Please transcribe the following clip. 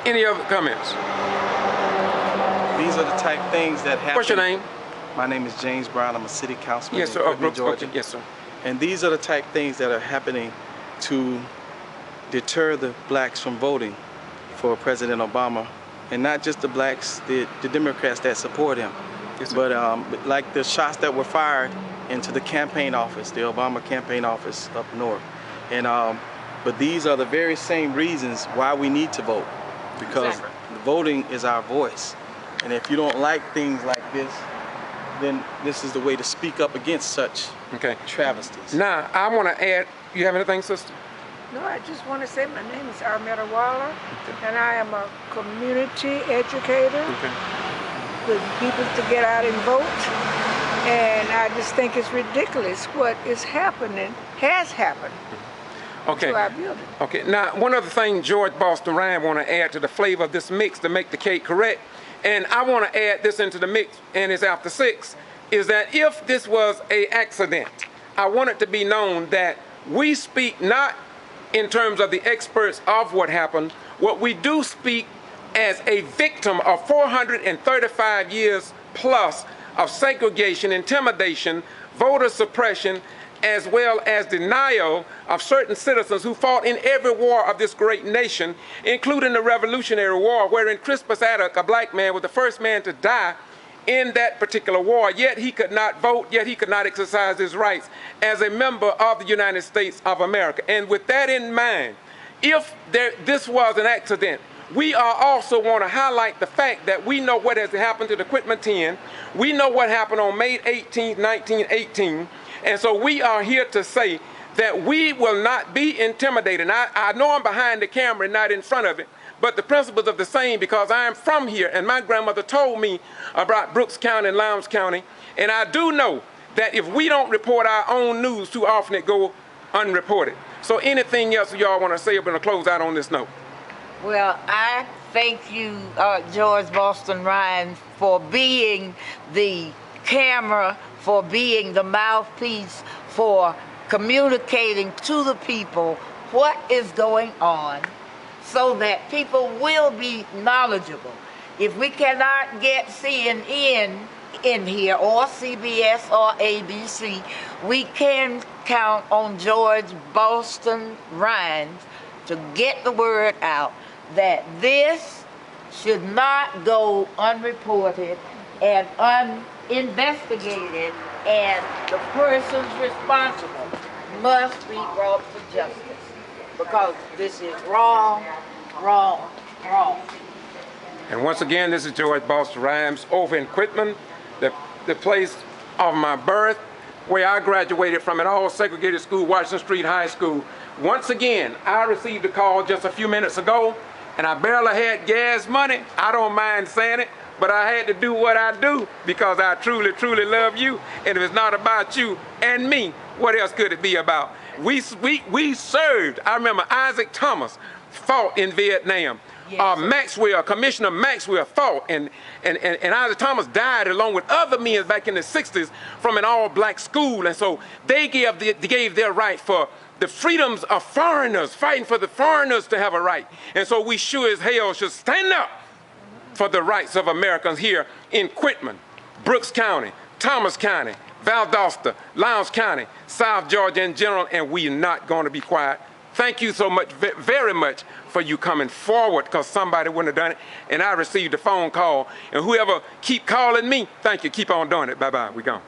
Any other comments? These are the type things that happen. What's your name? My name is James Brown. I'm a city councilman Yes, in sir. Quitman, Georgia. Okay. Yes, sir. And these are the type things that are happening to deter the blacks from voting for President Obama. And not just the blacks, the Democrats that support him. Yes, sir. But like the shots that were fired into the campaign office, the Obama campaign office up north. And but these are the very same reasons why we need to vote, because Exactly. voting is our voice. And if you don't like things like this, then this is the way to speak up against such travesties. Now, I want to add, you have anything, sister? No, I just want to say my name is Armetta Waller, and I am a community educator with people to get out and vote. And I just think it's ridiculous what is happening, has happened to our building. Okay, now one other thing George Boston Ryan want to add to the flavor of this mix to make the cake correct, and I want to add this into the mix, and it's after 6, is that if this was an accident, I want it to be known that we speak not in terms of the experts of what happened. What we do speak as a victim of 435 years plus of segregation, intimidation, voter suppression, as well as denial of certain citizens who fought in every war of this great nation, including the Revolutionary War, wherein Crispus Attucks, a black man, was the first man to die in that particular war, yet he could not vote, yet he could not exercise his rights as a member of the United States of America. And with that in mind, if this was an accident, we also want to highlight the fact that we know what has happened to the Quitman 10. We know what happened on May 18, 1918. And so we are here to say that we will not be intimidated. I know I'm behind the camera and not in front of it, but the principles are the same because I am from here, and my grandmother told me about Brooks County and Lowndes County, and I do know that if we don't report our own news, too often it go unreported. So anything else y'all want to say? I'm going to close out on this note. Well, I thank you, George Boston Ryan, for being the camera, for being the mouthpiece, for communicating to the people what is going on so that people will be knowledgeable. If we cannot get CNN in here, or CBS or ABC, we can count on George Boston Ryan to get the word out that this should not go unreported and uninvestigated, and the persons responsible must be brought to justice, because this is wrong, wrong, wrong. And once again, this is George Boston Ryan over in Quitman, the place of my birth, where I graduated from an all-segregated school, Washington Street High School. Once again, I received a call just a few minutes ago, and I barely had gas money. I don't mind saying it, but I had to do what I do because I truly, truly love you. And if it's not about you and me, what else could it be about? We served. I remember Isaac Thomas fought in Vietnam. Yes. Commissioner Maxwell fought, and Isaac Thomas died along with other men back in the 60s from an all-black school. And so they gave their right for the freedoms of foreigners, fighting for the foreigners to have a right. And so we sure as hell should stand up for the rights of Americans here in Quitman, Brooks County, Thomas County, Valdosta, Lowndes County, South Georgia in general, and we are not going to be quiet. Thank you so much, very much, for you coming forward, because somebody wouldn't have done it, and I received a phone call. And whoever keep calling me, thank you, keep on doing it. Bye-bye, we gone.